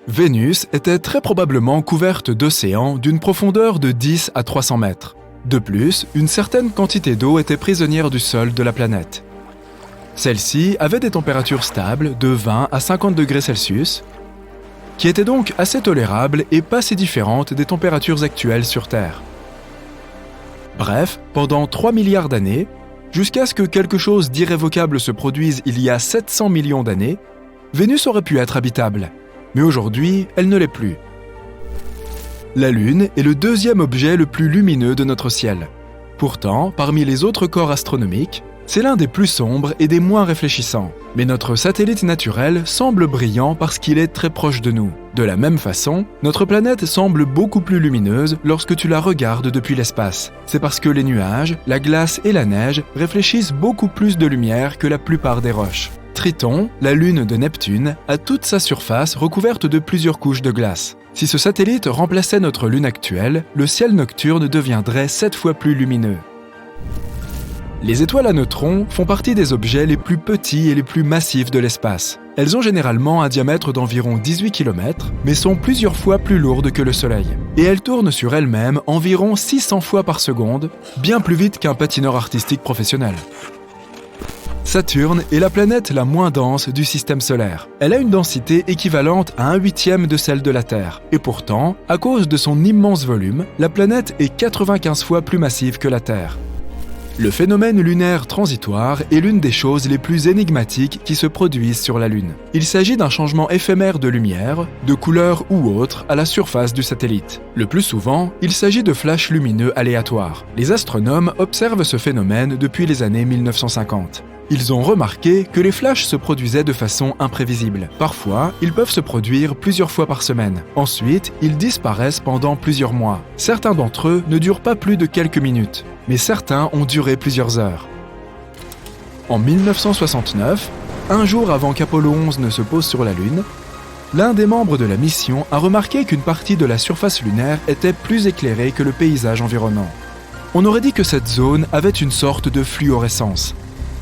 Vénus était très probablement couverte d'océans d'une profondeur de 10 à 300 mètres. De plus, une certaine quantité d'eau était prisonnière du sol de la planète. Celle-ci avait des températures stables de 20 à 50 degrés Celsius, qui étaient donc assez tolérables et pas si différentes des températures actuelles sur Terre. Bref, pendant 3 milliards d'années, jusqu'à ce que quelque chose d'irrévocable se produise il y a 700 millions d'années, Vénus aurait pu être habitable. Mais aujourd'hui, elle ne l'est plus. La Lune est le deuxième objet le plus lumineux de notre ciel. Pourtant, parmi les autres corps astronomiques, c'est l'un des plus sombres et des moins réfléchissants. Mais notre satellite naturel semble brillant parce qu'il est très proche de nous. De la même façon, notre planète semble beaucoup plus lumineuse lorsque tu la regardes depuis l'espace. C'est parce que les nuages, la glace et la neige réfléchissent beaucoup plus de lumière que la plupart des roches. Triton, la lune de Neptune, a toute sa surface recouverte de plusieurs couches de glace. Si ce satellite remplaçait notre lune actuelle, le ciel nocturne deviendrait 7 fois plus lumineux. Les étoiles à neutrons font partie des objets les plus petits et les plus massifs de l'espace. Elles ont généralement un diamètre d'environ 18 km, mais sont plusieurs fois plus lourdes que le Soleil. Et elles tournent sur elles-mêmes environ 600 fois par seconde, bien plus vite qu'un patineur artistique professionnel. Saturne est la planète la moins dense du système solaire. Elle a une densité équivalente à 1/8 de celle de la Terre. Et pourtant, à cause de son immense volume, la planète est 95 fois plus massive que la Terre. Le phénomène lunaire transitoire est l'une des choses les plus énigmatiques qui se produisent sur la Lune. Il s'agit d'un changement éphémère de lumière, de couleur ou autre à la surface du satellite. Le plus souvent, il s'agit de flashs lumineux aléatoires. Les astronomes observent ce phénomène depuis les années 1950. Ils ont remarqué que les flashs se produisaient de façon imprévisible. Parfois, ils peuvent se produire plusieurs fois par semaine. Ensuite, ils disparaissent pendant plusieurs mois. Certains d'entre eux ne durent pas plus de quelques minutes, mais certains ont duré plusieurs heures. En 1969, un jour avant qu'Apollo 11 ne se pose sur la Lune, l'un des membres de la mission a remarqué qu'une partie de la surface lunaire était plus éclairée que le paysage environnant. On aurait dit que cette zone avait une sorte de fluorescence.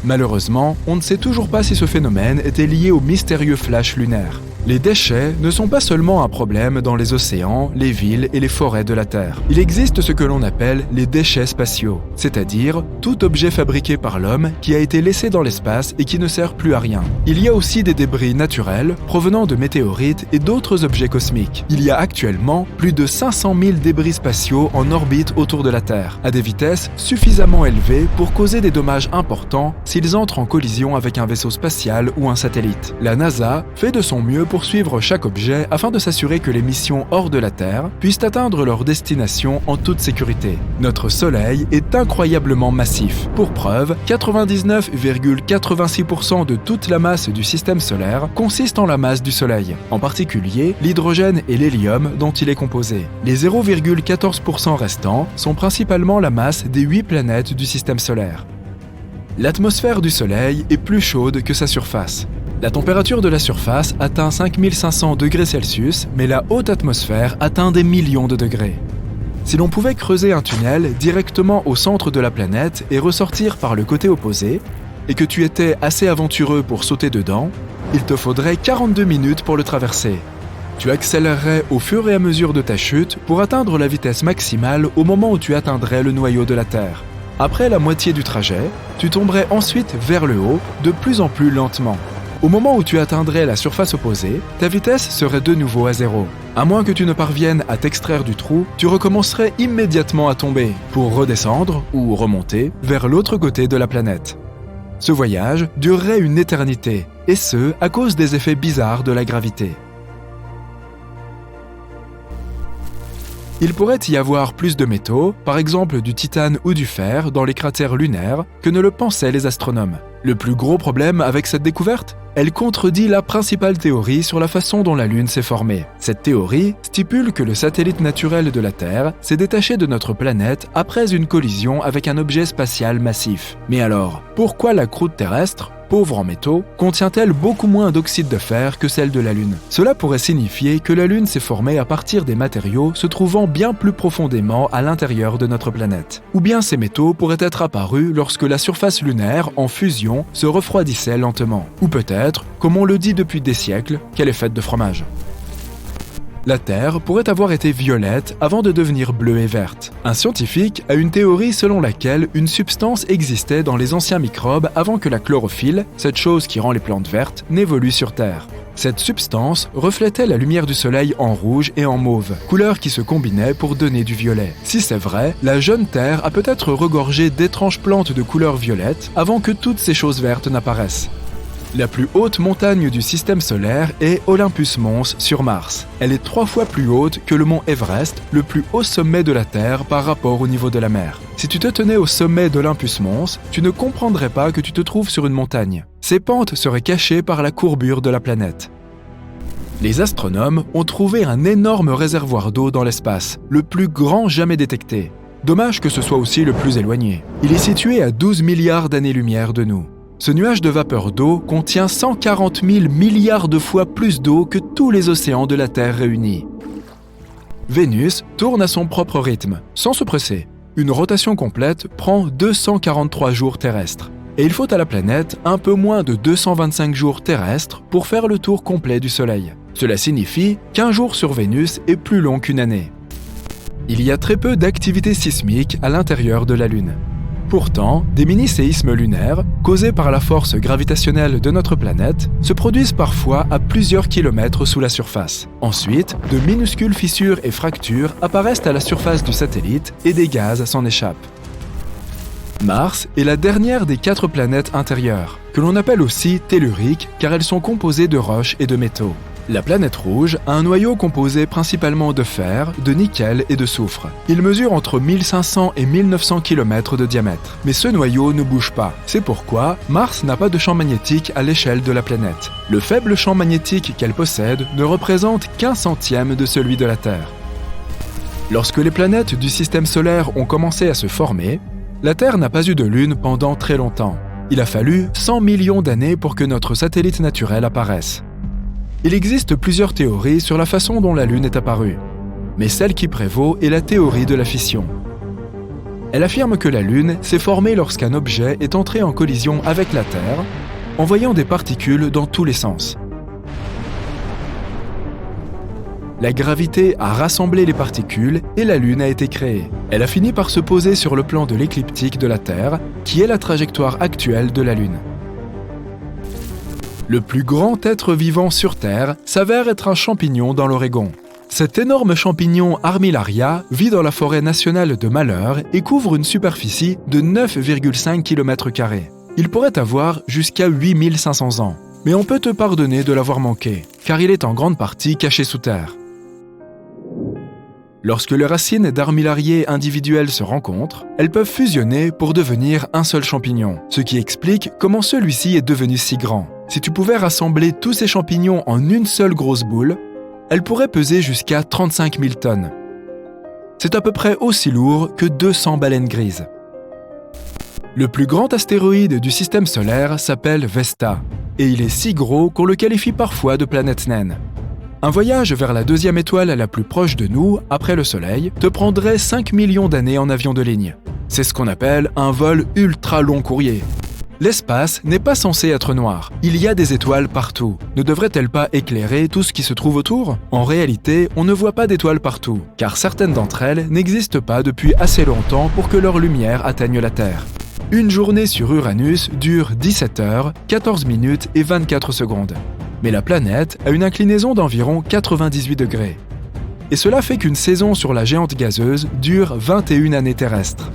Malheureusement, on ne sait toujours pas si ce phénomène était lié au mystérieux flash lunaire. Les déchets ne sont pas seulement un problème dans les océans, les villes et les forêts de la Terre. Il existe ce que l'on appelle les déchets spatiaux, c'est-à-dire tout objet fabriqué par l'homme qui a été laissé dans l'espace et qui ne sert plus à rien. Il y a aussi des débris naturels provenant de météorites et d'autres objets cosmiques. Il y a actuellement plus de 500 000 débris spatiaux en orbite autour de la Terre, à des vitesses suffisamment élevées pour causer des dommages importants s'ils entrent en collision avec un vaisseau spatial ou un satellite. La NASA fait de son mieux pour suivre chaque objet afin de s'assurer que les missions hors de la Terre puissent atteindre leur destination en toute sécurité. Notre Soleil est incroyablement massif. Pour preuve, 99,86% de toute la masse du système solaire consiste en la masse du Soleil, en particulier l'hydrogène et l'hélium dont il est composé. Les 0,14% restants sont principalement la masse des 8 planètes du système solaire. L'atmosphère du Soleil est plus chaude que sa surface. La température de la surface atteint 5500 degrés Celsius, mais la haute atmosphère atteint des millions de degrés. Si l'on pouvait creuser un tunnel directement au centre de la planète et ressortir par le côté opposé, et que tu étais assez aventureux pour sauter dedans, il te faudrait 42 minutes pour le traverser. Tu accélérerais au fur et à mesure de ta chute pour atteindre la vitesse maximale au moment où tu atteindrais le noyau de la Terre. Après la moitié du trajet, tu tomberais ensuite vers le haut, de plus en plus lentement. Au moment où tu atteindrais la surface opposée, ta vitesse serait de nouveau à zéro. À moins que tu ne parviennes à t'extraire du trou, tu recommencerais immédiatement à tomber, pour redescendre ou remonter vers l'autre côté de la planète. Ce voyage durerait une éternité, et ce, à cause des effets bizarres de la gravité. Il pourrait y avoir plus de métaux, par exemple du titane ou du fer, dans les cratères lunaires, que ne le pensaient les astronomes. Le plus gros problème avec cette découverte ? Elle contredit la principale théorie sur la façon dont la Lune s'est formée. Cette théorie stipule que le satellite naturel de la Terre s'est détaché de notre planète après une collision avec un objet spatial massif. Mais alors, pourquoi la croûte terrestre, pauvre en métaux, contient-elle beaucoup moins d'oxyde de fer que celle de la Lune? Cela pourrait signifier que la Lune s'est formée à partir des matériaux se trouvant bien plus profondément à l'intérieur de notre planète. Ou bien ces métaux pourraient être apparus lorsque la surface lunaire, en fusion, se refroidissait lentement. Ou peut-être, comme on le dit depuis des siècles, qu'elle est faite de fromage. La Terre pourrait avoir été violette avant de devenir bleue et verte. Un scientifique a une théorie selon laquelle une substance existait dans les anciens microbes avant que la chlorophylle, cette chose qui rend les plantes vertes, n'évolue sur Terre. Cette substance reflétait la lumière du soleil en rouge et en mauve, couleurs qui se combinaient pour donner du violet. Si c'est vrai, la jeune Terre a peut-être regorgé d'étranges plantes de couleur violette avant que toutes ces choses vertes n'apparaissent. La plus haute montagne du système solaire est Olympus Mons sur Mars. Elle est 3 fois plus haute que le mont Everest, le plus haut sommet de la Terre par rapport au niveau de la mer. Si tu te tenais au sommet d'Olympus Mons, tu ne comprendrais pas que tu te trouves sur une montagne. Ces pentes seraient cachées par la courbure de la planète. Les astronomes ont trouvé un énorme réservoir d'eau dans l'espace, le plus grand jamais détecté. Dommage que ce soit aussi le plus éloigné. Il est situé à 12 milliards d'années-lumière de nous. Ce nuage de vapeur d'eau contient 140 000 milliards de fois plus d'eau que tous les océans de la Terre réunis. Vénus tourne à son propre rythme, sans se presser. Une rotation complète prend 243 jours terrestres. Et il faut à la planète un peu moins de 225 jours terrestres pour faire le tour complet du Soleil. Cela signifie qu'un jour sur Vénus est plus long qu'une année. Il y a très peu d'activité sismique à l'intérieur de la Lune. Pourtant, des mini-séismes lunaires, causés par la force gravitationnelle de notre planète, se produisent parfois à plusieurs kilomètres sous la surface. Ensuite, de minuscules fissures et fractures apparaissent à la surface du satellite et des gaz s'en échappent. Mars est la dernière des 4 planètes intérieures, que l'on appelle aussi telluriques car elles sont composées de roches et de métaux. La planète rouge a un noyau composé principalement de fer, de nickel et de soufre. Il mesure entre 1500 et 1900 km de diamètre. Mais ce noyau ne bouge pas. C'est pourquoi Mars n'a pas de champ magnétique à l'échelle de la planète. Le faible champ magnétique qu'elle possède ne représente qu'1 centième de celui de la Terre. Lorsque les planètes du système solaire ont commencé à se former, la Terre n'a pas eu de lune pendant très longtemps. Il a fallu 100 millions d'années pour que notre satellite naturel apparaisse. Il existe plusieurs théories sur la façon dont la Lune est apparue, mais celle qui prévaut est la théorie de la fission. Elle affirme que la Lune s'est formée lorsqu'un objet est entré en collision avec la Terre, envoyant des particules dans tous les sens. La gravité a rassemblé les particules et la Lune a été créée. Elle a fini par se poser sur le plan de l'écliptique de la Terre, qui est la trajectoire actuelle de la Lune. Le plus grand être vivant sur Terre s'avère être un champignon dans l'Oregon. Cet énorme champignon Armillaria vit dans la forêt nationale de Malheur et couvre une superficie de 9,5 km². Il pourrait avoir jusqu'à 8500 ans. Mais on peut te pardonner de l'avoir manqué, car il est en grande partie caché sous terre. Lorsque les racines d'armillarier individuelles se rencontrent, elles peuvent fusionner pour devenir un seul champignon, ce qui explique comment celui-ci est devenu si grand. Si tu pouvais rassembler tous ces champignons en une seule grosse boule, elle pourrait peser jusqu'à 35 000 tonnes. C'est à peu près aussi lourd que 200 baleines grises. Le plus grand astéroïde du système solaire s'appelle Vesta, et il est si gros qu'on le qualifie parfois de planète naine. Un voyage vers la 2e étoile la plus proche de nous, après le Soleil, te prendrait 5 millions d'années en avion de ligne. C'est ce qu'on appelle un vol ultra long courrier. L'espace n'est pas censé être noir. Il y a des étoiles partout. Ne devraient-elles pas éclairer tout ce qui se trouve autour ? En réalité, on ne voit pas d'étoiles partout, car certaines d'entre elles n'existent pas depuis assez longtemps pour que leur lumière atteigne la Terre. Une journée sur Uranus dure 17 heures, 14 minutes et 24 secondes. Mais la planète a une inclinaison d'environ 98 degrés. Et cela fait qu'une saison sur la géante gazeuse dure 21 années terrestres.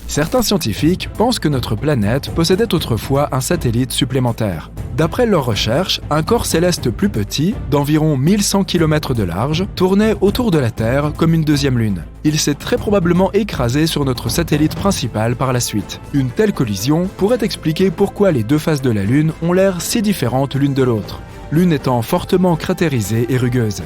Certains scientifiques pensent que notre planète possédait autrefois un satellite supplémentaire. D'après leurs recherches, un corps céleste plus petit, d'environ 1100 km de large, tournait autour de la Terre comme une deuxième lune. Il s'est très probablement écrasé sur notre satellite principal par la suite. Une telle collision pourrait expliquer pourquoi les deux faces de la Lune ont l'air si différentes l'une de l'autre, l'une étant fortement cratérisée et rugueuse.